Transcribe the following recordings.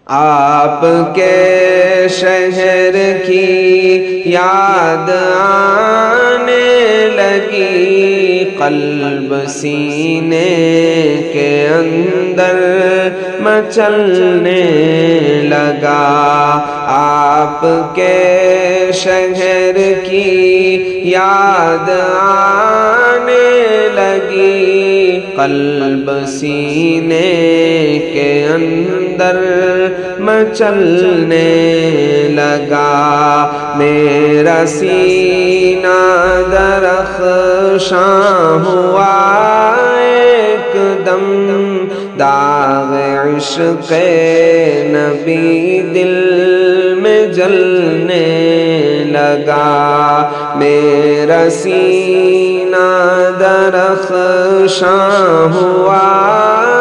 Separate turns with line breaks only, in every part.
آپ کے شہر کی یاد آنے لگی، قلب سینے کے اندر مچلنے لگا۔ آپ کے شہر کی یاد آنے لگی، قلب سینے کے اندر مچلنے لگا۔ میرا سینہ درخشاں ہوا ایک دم، داغ عشق نبی دل میں جلنے لگا۔ میرا سینہ درخشاں ہوا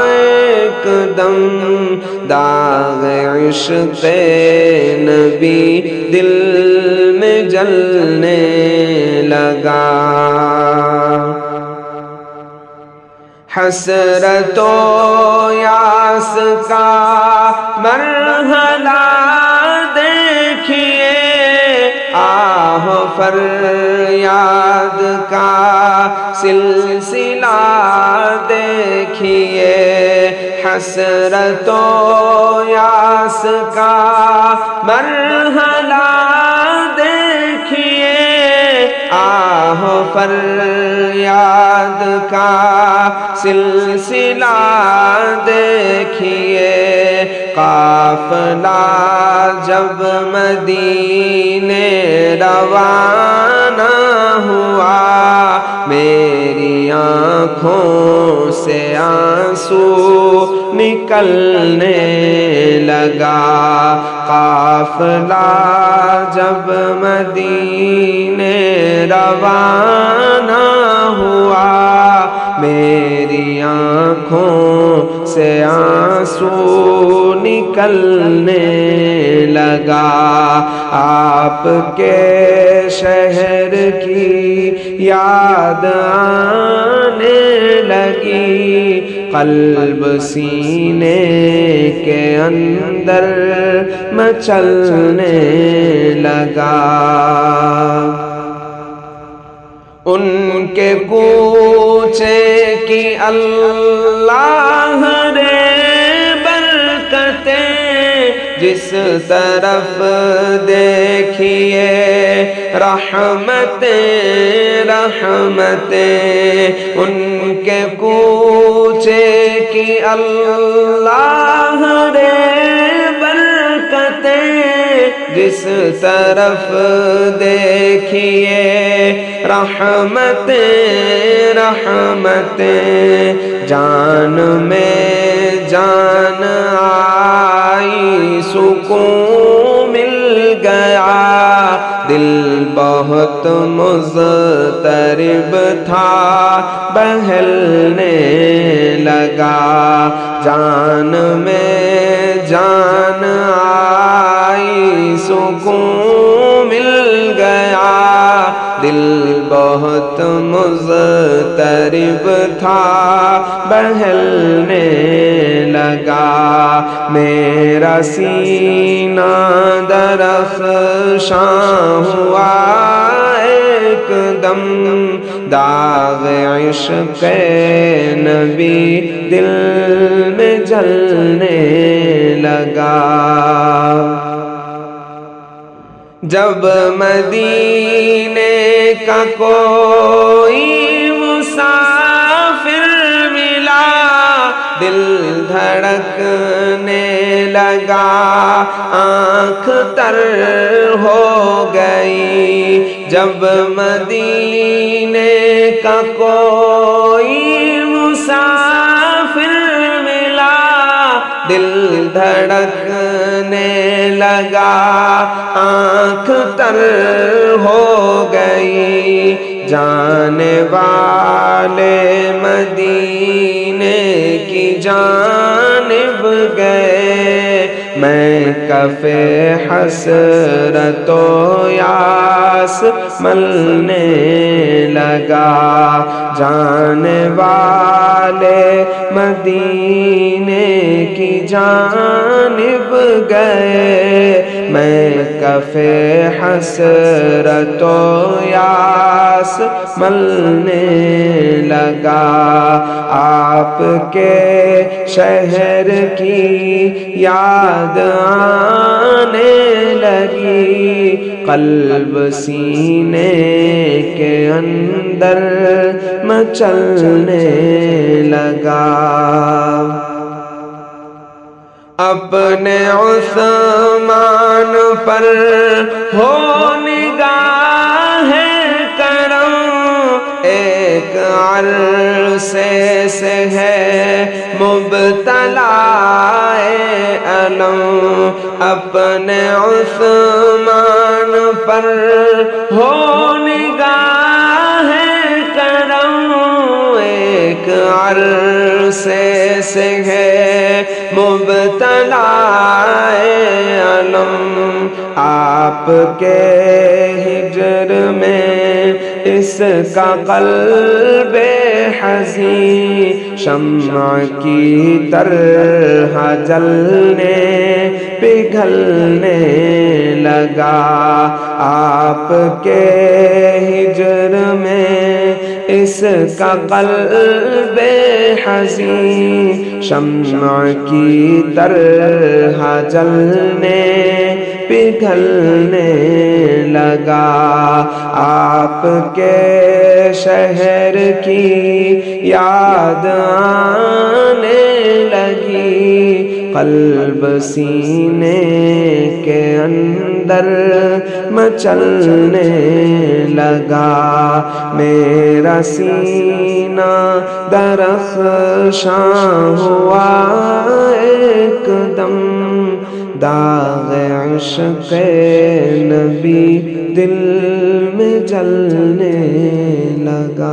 ایک دم، داغ عشق نبی دل میں جلنے لگا۔ حسرت و یاس کا مرحلہ دیکھیے، آہ فریاد کا سلسلہ دیکھیے۔ حسرت و یاس کا مرحلہ دیکھیے، آہ فریاد کا سلسلہ دیکھیے۔ قافلہ جب مدینے روانہ ہوا، میری آنکھوں سے آنسو نکلنے لگا۔ قافلہ جب مدینے روانہ ہوا، میری آنکھوں سے آنسو نکلنے لگا۔ آپ کے شہر کی یاد آنے لگی، قلب سینے کے اندر مچلنے لگا۔ ان کے کوچے کی اللہ نے برکتیں، جس طرف دیکھیے رحمتیں رحمتیں۔ ان کے کوچے کی اللہ نے برکتیں، جس طرف دیکھیے رحمتیں رحمتیں۔ جان میں جان آئی، سکون مل گیا، دل بہت مضطرب تھا بہلنے لگا۔ جان میں جان آئی، سکون مل گیا، دل بہت مضطرب تھا بہلنے لگا۔ میرا سینہ درخشاں ہوا ایک دم، داغ عشق نبی دل میں جلنے لگا۔ جب مدینے کا کوئی مسافر ملا، دل دھڑکنے لگا، آنکھ تر ہو گئی۔ جب مدینے کا کوئی مسافر ملا، دل دھڑکنے لگا، آنکھ تر ہو گئی۔ جانے والے مدینے کی جانب گئے، میں کف حسرت و یاس ملنے لگا، جانے والے مدینے کی جانب گئے، میں کف حسرت و یاس ملنے لگا، آپ کے شہر کی یاد آنے لگی، قلب سینے کے اندر مچلنے لگا۔ اپنے عثمان پر ہو نگاہ کرم، ایک عرصے سے ہے مبتلا علم، اپنے عثمان پر ہو نگاہ کرم، ایک عرصے سے ہے مبتلا علم، آپ کے ہجر میں اس کا قلب حزین شمع کی طرح جلنے پگھلنے لگا، آپ کے ہجر میں اس کا قلب حزین شمع کی طرح جلنے پگھلنے لگا، آپ کے شہر کی یاد آنے لگی، قلب سینے کے اندر مچلنے لگا، میرا سینہ درخشاں ہوا ایک دم، داغ عشق نبی دل میں جلنے لگا۔